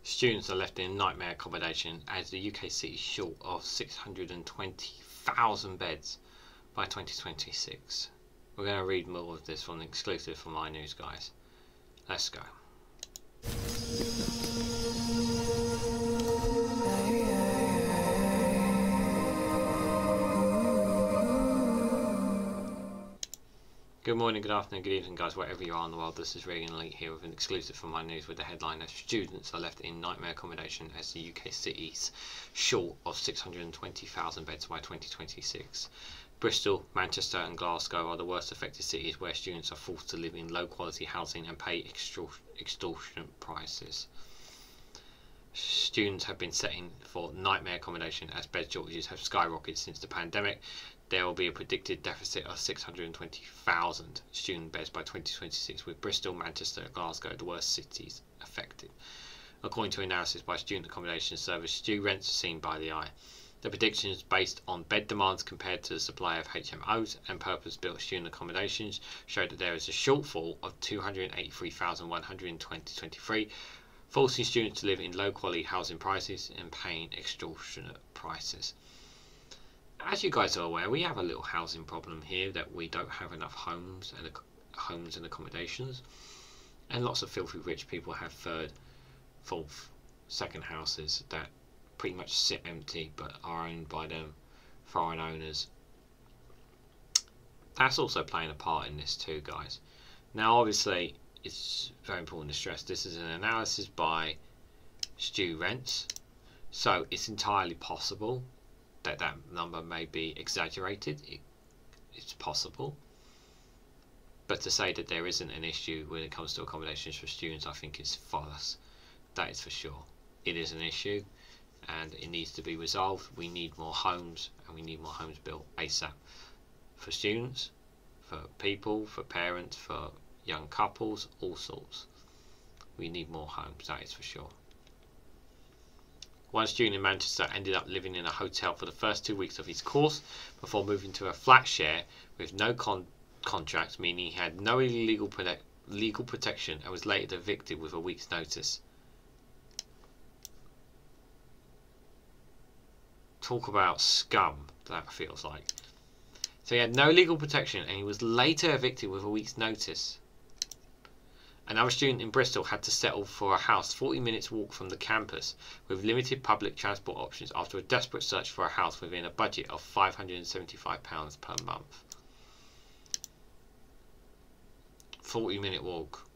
Students are left in nightmare accommodation as the UK city is short of 620,000 beds by 2026. We're going to read more of this from the exclusive from REGANELITE, guys. Let's go. Good morning, good afternoon, good evening, guys, wherever you are in the world. This is REGANELITE here with an exclusive from REGANELITE with the headline that students are left in nightmare accommodation as the UK cities short of 620,000 beds by 2026. Bristol, Manchester and Glasgow are the worst affected cities where students are forced to live in low quality housing and pay extortionate prices. Students have been setting for nightmare accommodation as bed shortages have skyrocketed since the pandemic. There will be a predicted deficit of 620,000 student beds by 2026, with Bristol, Manchester and Glasgow the worst cities affected, according to analysis by student accommodation service StuRents seen by the eye. The prediction is based on bed demands compared to the supply of HMOs and purpose-built student accommodations show that there is a shortfall of 283,100 in 2023, forcing students to live in low-quality housing prices and paying extortionate prices. As you guys are aware, we have a little housing problem here, that we don't have enough homes and accommodations, and lots of filthy rich people have third, fourth, second houses that pretty much sit empty but are owned by them foreign owners. That's also playing a part in this too, guys. Now obviously it's very important to stress this is an analysis by StuRents, so it's entirely possible that that number may be exaggerated. It's possible, but to say that there isn't an issue when it comes to accommodations for students, I think is false. That is for sure. It is an issue and it needs to be resolved. We need more homes, and we need more homes built ASAP for students, for people, for parents, for young couples, all sorts. We need more homes, that is for sure. One student in Manchester ended up living in a hotel for the first 2 weeks of his course before moving to a flat share with no contract, meaning he had no legal protection and was later evicted with a week's notice. Talk about scum, that feels like. So he had no legal protection and he was later evicted with a week's notice. Another student in Bristol had to settle for a house 40 minutes walk from the campus with limited public transport options after a desperate search for a house within a budget of £575 per month. 40-minute walk.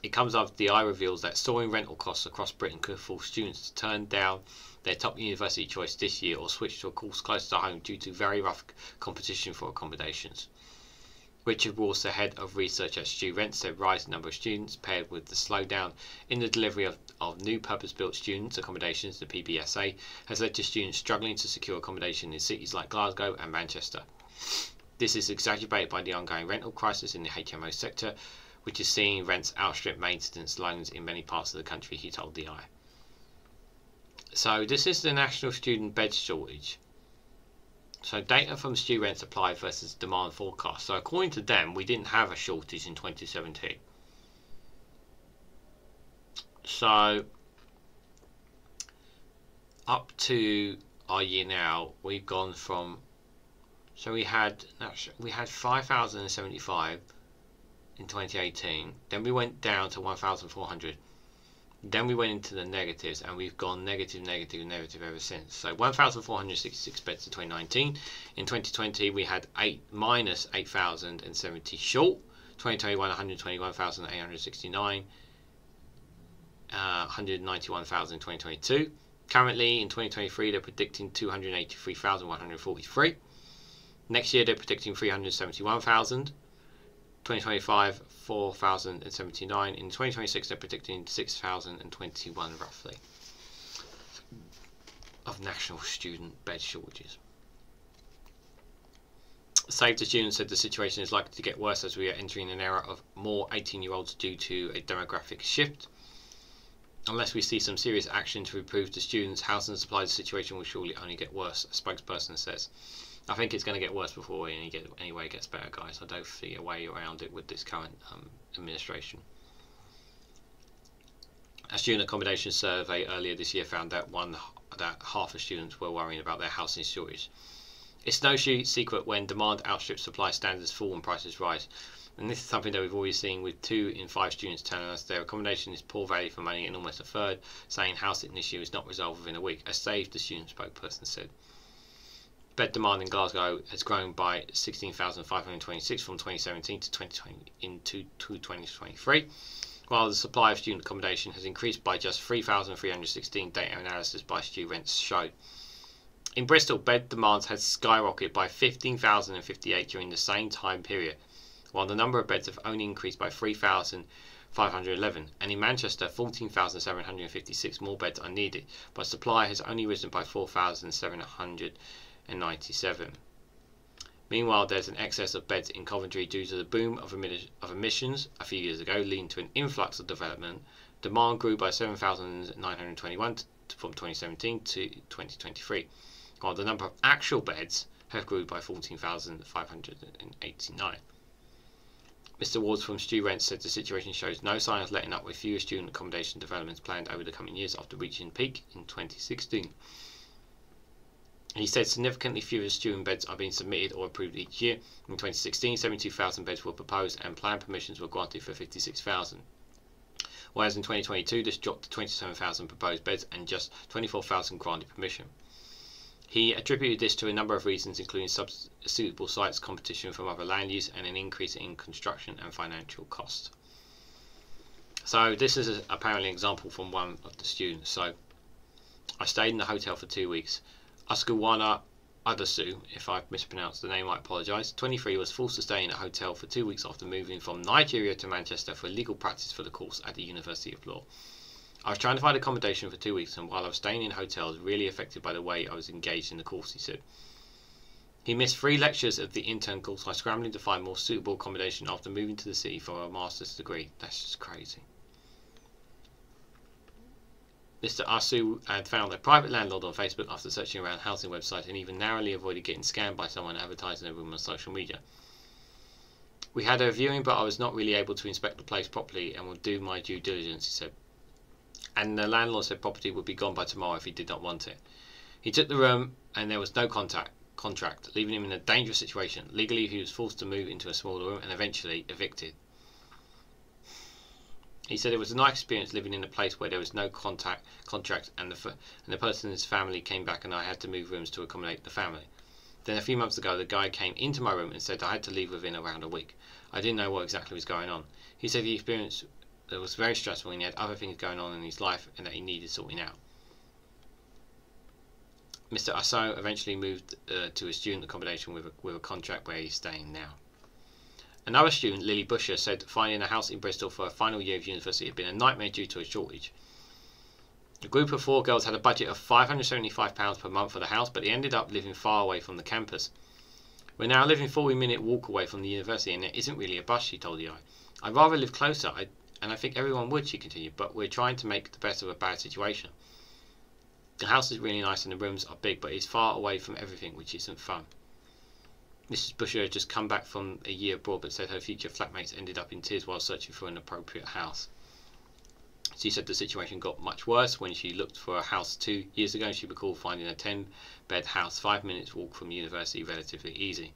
It comes after the eye reveals that soaring rental costs across Britain could force students to turn down their top university choice this year or switch to a course closer to home due to very rough competition for accommodations. Richard Ross, the head of research at StuRents, said rising number of students paired with the slowdown in the delivery of new purpose-built student accommodations, the PBSA, has led to students struggling to secure accommodation in cities like Glasgow and Manchester. This is exacerbated by the ongoing rental crisis in the HMO sector, which is seeing rents outstrip maintenance loans in many parts of the country, he told the Eye. So this is the national student bed shortage. So data from StuRents applied versus demand forecast. So according to them, we didn't have a shortage in 2017. So up to our year now, we've gone from, so we had 5,075 in 2018. Then we went down to 1,400. Then we went into the negatives, and we've gone negative ever since. So 1,466 beds in 2019. In 2020, we had minus 8,070 short. 2021, 121,869. 191,000 in 2022. Currently, in 2023, they're predicting 283,143. Next year, they're predicting 371,000. 2025, 4,079. In 2026, they're predicting 6,021 roughly of national student bed shortages. Save the Students said the situation is likely to get worse as we are entering an era of more 18-year-olds due to a demographic shift. Unless we see some serious action to improve the students' housing supply, the situation will surely only get worse, a spokesperson says. I think it's going to get worse before it gets better, guys. I don't see a way around it with this current administration. A student accommodation survey earlier this year found that half of students were worrying about their housing shortage. It's no secret when demand outstrips supply, standards fall and prices rise. And this is something that we've always seen, with 2 in 5 students telling us their accommodation is poor value for money, and almost a third saying housing issue is not resolved within a week, as Save the Student spokesperson said. Bed demand in Glasgow has grown by 16,526 from 2017 to 2023, while the supply of student accommodation has increased by just 3,316, data analysis by StuRents showed. In Bristol, bed demand has skyrocketed by 15,058 during the same time period, while the number of beds have only increased by 3,511, and in Manchester 14,756 more beds are needed, but supply has only risen by 4,797. Meanwhile, there's an excess of beds in Coventry due to the boom of emissions a few years ago, leading to an influx of development. Demand grew by 7,921 from 2017 to 2023, while the number of actual beds have grew by 14,589. Mr. Wards from StuRents said the situation shows no sign of letting up, with fewer student accommodation developments planned over the coming years after reaching peak in 2016. He said significantly fewer student beds are being submitted or approved each year. In 2016, 72,000 beds were proposed and plan permissions were granted for 56,000. Whereas in 2022, this dropped to 27,000 proposed beds and just 24,000 granted permission. He attributed this to a number of reasons, including suitable sites, competition from other land use, and an increase in construction and financial cost. So this is apparently an example from one of the students. So I stayed in the hotel for 2 weeks. Askuwana Adasu, if I've mispronounced the name, I apologise, 23, was forced to stay in a hotel for 2 weeks after moving from Nigeria to Manchester for legal practice for the course at the University of Law. I was trying to find accommodation for 2 weeks, and while I was staying in hotels, really affected by the way I was engaged in the course, he said. He missed 3 lectures of the intern course by scrambling to find more suitable accommodation after moving to the city for a master's degree. That's just crazy. Mr. Asu had found a private landlord on Facebook after searching around housing websites, and even narrowly avoided getting scammed by someone advertising a room on social media. We had a viewing, but I was not really able to inspect the place properly and will do my due diligence, he said. And the landlord said property would be gone by tomorrow if he did not want it. He took the room and there was no contract, leaving him in a dangerous situation. Legally, he was forced to move into a smaller room and eventually evicted. He said it was a nice experience living in a place where there was no contract, and the person's family came back and I had to move rooms to accommodate the family. Then a few months ago, the guy came into my room and said I had to leave within around a week. I didn't know what exactly was going on. He said the experience was very stressful and he had other things going on in his life and that he needed sorting out. Mr. Asso eventually moved to a student accommodation with a contract where he's staying now. Another student, Lily Busher, said finding a house in Bristol for her final year of university had been a nightmare due to a shortage. A group of 4 girls had a budget of £575 per month for the house, but they ended up living far away from the campus. We're now living 40-minute walk away from the university and there isn't really a bus, she told the Eye. I'd rather live closer, and I think everyone would, she continued, but we're trying to make the best of a bad situation. The house is really nice and the rooms are big, but it's far away from everything, which isn't fun. Mrs. Busher had just come back from a year abroad, but said her future flatmates ended up in tears while searching for an appropriate house. She said the situation got much worse when she looked for a house 2 years ago, and she recalled finding a 10-bed house 5 minutes walk from university relatively easy.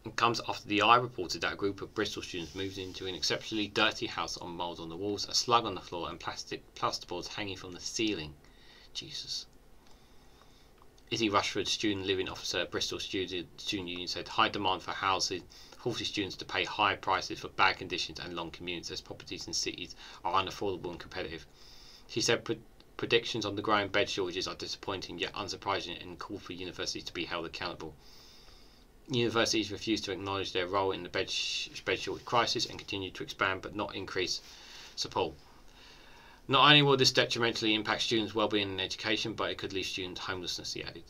It comes after the Eye reported that a group of Bristol students moved into an exceptionally dirty house on mould on the walls, a slug on the floor and plasterboards hanging from the ceiling. Jesus. Izzy Rushford, student living officer at Bristol Student Union, said high demand for housing forces students to pay high prices for bad conditions and long commutes, as properties in cities are unaffordable and competitive. She said predictions on the growing bed shortages are disappointing yet unsurprising and called for universities to be held accountable. Universities refuse to acknowledge their role in the bed shortage crisis and continue to expand but not increase support. Not only will this detrimentally impact students' well-being and education, but it could leave students homelessness, he added.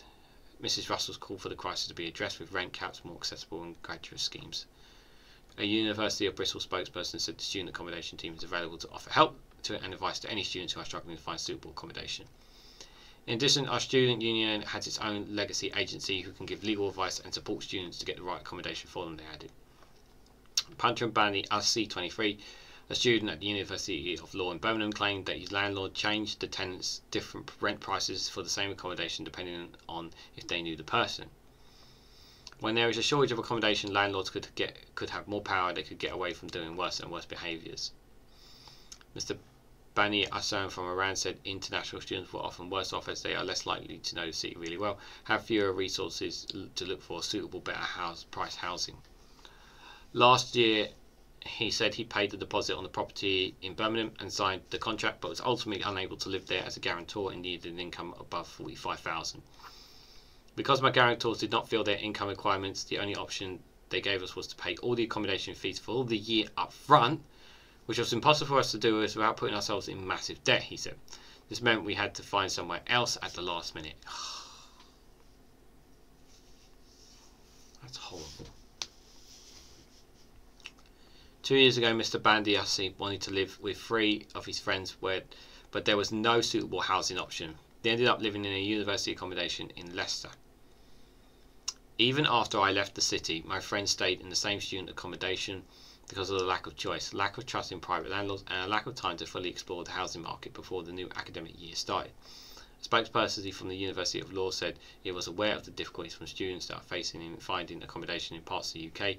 Mrs. Russell's called for the crisis to be addressed with rent caps, more accessible and graduate schemes. A University of Bristol spokesperson said the student accommodation team is available to offer help and advice to any students who are struggling to find suitable accommodation. In addition, our student union has its own legacy agency who can give legal advice and support students to get the right accommodation for them, they added. Punter and Bandy, RC23, A student at the University of Law in Birmingham claimed that his landlord changed the tenants' different rent prices for the same accommodation depending on if they knew the person. When there is a shortage of accommodation, landlords could have more power. They could get away from doing worse and worse behaviours. Mr. Bani Hassan from Iran said international students were often worse off as they are less likely to know the city really well, have fewer resources to look for suitable, better price housing. Last year, he said he paid the deposit on the property in Birmingham and signed the contract, but was ultimately unable to live there as a guarantor and needed an income above $45,000. Because my guarantors did not fill their income requirements, the only option they gave us was to pay all the accommodation fees for all the year up front, which was impossible for us to do without putting ourselves in massive debt, he said. This meant we had to find somewhere else at the last minute. That's horrible. 2 years ago, Mr. Bandiassi wanted to live with 3 of his friends, but there was no suitable housing option. They ended up living in a university accommodation in Leicester. Even after I left the city, my friends stayed in the same student accommodation because of the lack of choice, lack of trust in private landlords, and a lack of time to fully explore the housing market before the new academic year started. A spokesperson from the University of Law said it was aware of the difficulties from students that are facing in finding accommodation in parts of the UK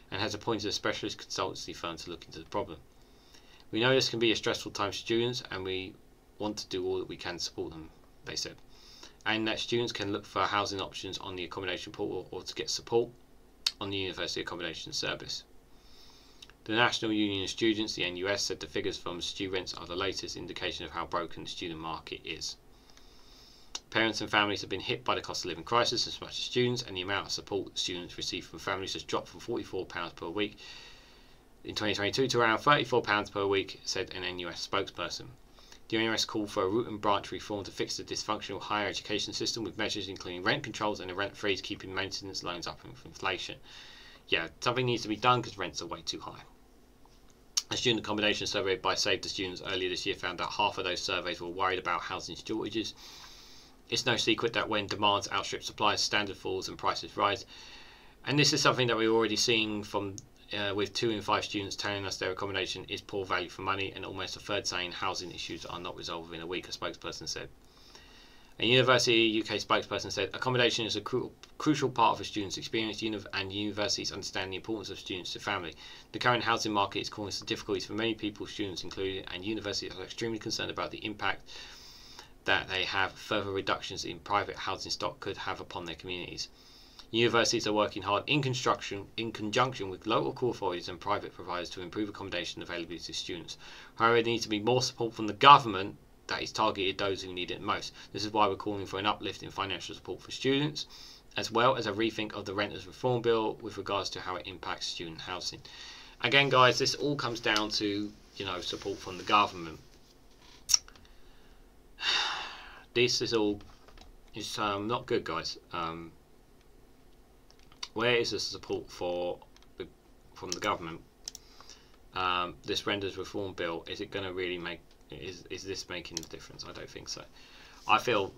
and has appointed a specialist consultancy firm to look into the problem. We know this can be a stressful time for students and we want to do all that we can to support them, they said, and that students can look for housing options on the accommodation portal or to get support on the University Accommodation Service. The National Union of Students, the NUS, said the figures from StuRents are the latest indication of how broken the student market is. Parents and families have been hit by the cost of living crisis as much as students, and the amount of support students receive from families has dropped from £44 per week in 2022 to around £34 per week, said an NUS spokesperson. The NUS called for a root and branch reform to fix the dysfunctional higher education system with measures including rent controls and a rent freeze keeping maintenance loans up with inflation. Yeah, something needs to be done because rents are way too high. A student accommodation survey by Save the Students earlier this year found that half of those surveys were worried about housing shortages. It's no secret that when demands outstrip supply, standard falls and prices rise. And this is something that we're already seeing from with 2 in 5 students telling us their accommodation is poor value for money, and almost a third saying housing issues are not resolved within a week, a spokesperson said. A University UK spokesperson said accommodation is a crucial part of a student's experience, and universities understand the importance of students to family. The current housing market is causing some difficulties for many people, students included, and universities are extremely concerned about the impact that they have further reductions in private housing stock could have upon their communities. Universities are working hard in conjunction with local authorities and private providers to improve accommodation availability to students. However, there needs to be more support from the government that is targeted those who need it most. This is why we're calling for an uplift in financial support for students, as well as a rethink of the Renters Reform Bill with regards to how it impacts student housing. Again, guys, this all comes down to, support from the government. This is all not good, guys. Where is the support from the government? This Renters Reform Bill, is it going to really make? Is this making a difference? I don't think so. I feel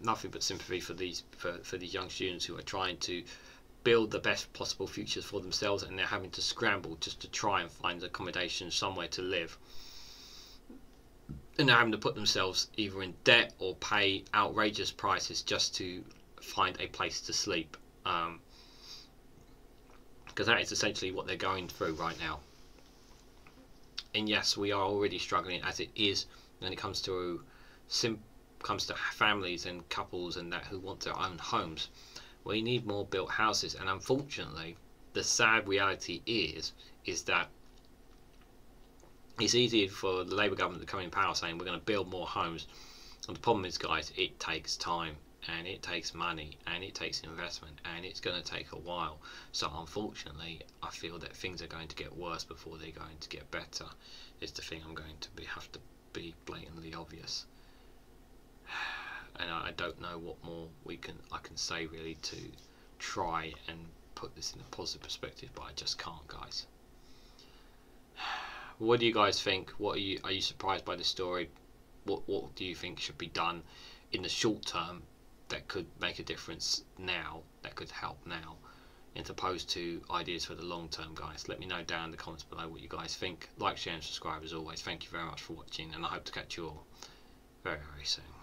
nothing but sympathy for these young students who are trying to build the best possible futures for themselves, and they're having to scramble just to try and find accommodation somewhere to live. And they're having to put themselves either in debt or pay outrageous prices just to find a place to sleep. Because that is essentially what they're going through right now. And yes, we are already struggling as it is when it comes to families and couples and that who want their own homes. We need more built houses, and unfortunately, the sad reality is that it's easy for the Labour government to come in power saying we're going to build more homes. And the problem is, guys, it takes time, and it takes money, and it takes investment, and it's going to take a while. So unfortunately, I feel that things are going to get worse before they're going to get better. It's the thing I'm going to have to be blatantly obvious. And I don't know what more I can say really to try and put this in a positive perspective, but I just can't, guys. What do you guys think? Are you surprised by this story? What do you think should be done in the short term that could make a difference now, that could help now? opposed to ideas for the long term, guys. Let me know down in the comments below what you guys think. Like, share and subscribe as always. Thank you very much for watching, and I hope to catch you all very, very soon.